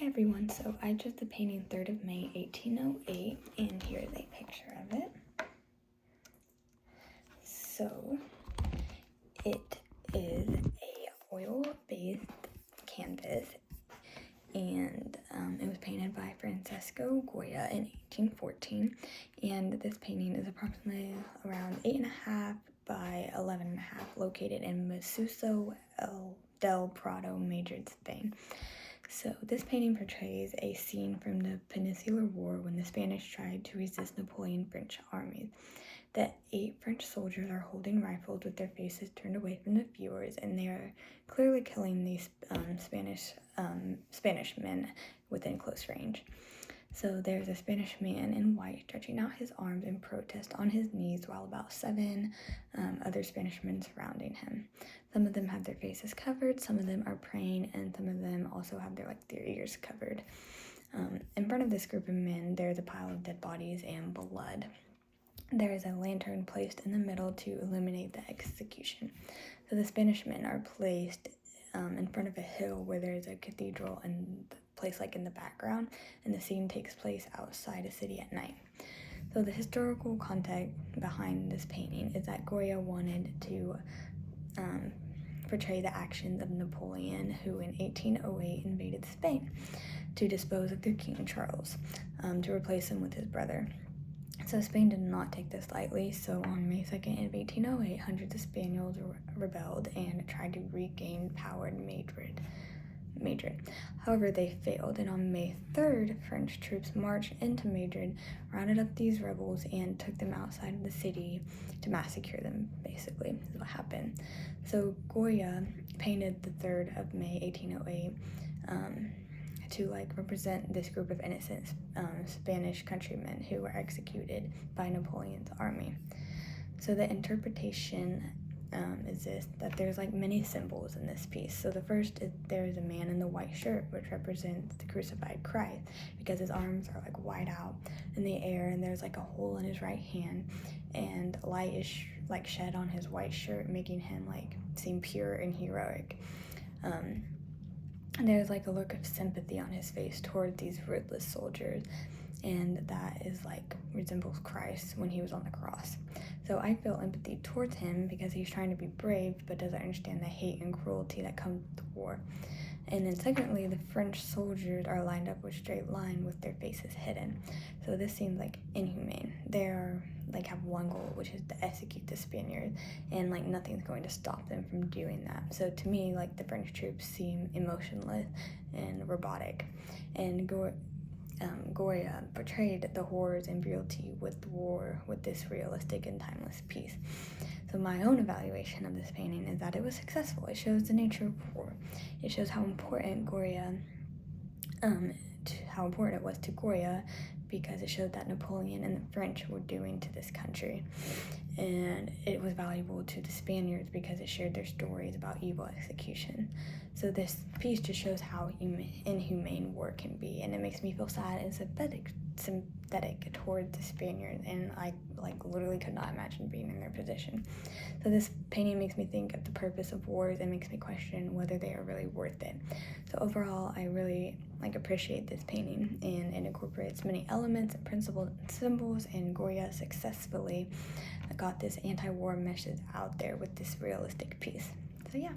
everyone, so I did the painting 3rd of May 1808, and here's a picture of it. So it is a oil-based canvas, and it was painted by Francesco Goya in 1814, and this painting is approximately around 8.5 by 11.5, located in Masuso del Prado, Madrid, Spain. So this painting portrays a scene from the Peninsular War when the Spanish tried to resist Napoleon's French armies. The 8 French soldiers are holding rifles with their faces turned away from the viewers, and they are clearly killing these Spanish men within close range. So there's a Spanish man in white stretching out his arms in protest on his knees, while about 7 other Spanish men surrounding him. Some of them have their faces covered, some of them are praying, and some of them also have their ears covered. In front of this group of men, there's a pile of dead bodies and blood. There is a lantern placed in the middle to illuminate the execution. So the Spanish men are placed in front of a hill where there is a cathedral and place in the background, and the scene takes place outside a city at night. So the historical context behind this painting is that Goya wanted to portray the actions of Napoleon, who in 1808 invaded Spain to dispose of their King Charles, to replace him with his brother. So Spain did not take this lightly, so on May 2nd of 1808, hundreds of Spaniards rebelled and tried to regain power in Madrid. However, they failed, and on May 3rd, French troops marched into Madrid, rounded up these rebels, and took them outside of the city to massacre them, basically, is what happened. So Goya painted the 3rd of May 1808 to represent this group of innocent Spanish countrymen who were executed by Napoleon's army. So the interpretation is this, that there's many symbols in this piece. So the first is there's a man in the white shirt, which represents the crucified Christ, because his arms are wide out in the air, and there's a hole in his right hand, and light is shed on his white shirt, making him seem pure and heroic. There's a look of sympathy on his face toward these ruthless soldiers, and that is resembles Christ when he was on the cross. So I feel empathy towards him because he's trying to be brave but doesn't understand the hate and cruelty that comes with war. And then secondly, the French soldiers are lined up with straight line with their faces hidden. So this seems inhumane. They are have one goal, which is to execute the Spaniards, and nothing's going to stop them from doing that. So to me, the French troops seem emotionless and robotic, and Goya portrayed the horrors and brutality with war with this realistic and timeless piece. So my own evaluation of this painting is that it was successful. It shows the nature of war. It shows how important it was to Goya, because it showed that Napoleon and the French were doing to this country. And it was valuable to the Spaniards because it shared their stories about evil execution. So this piece just shows how inhumane war can be, and it makes me feel sad and sympathetic towards the Spaniards, and I literally could not imagine being in their position. So this painting makes me think of the purpose of wars and makes me question whether they are really worth it. So overall, I really appreciate this painting, and it incorporates many elements and principles and symbols, and Goya successfully got this anti-war message out there with this realistic piece. So yeah.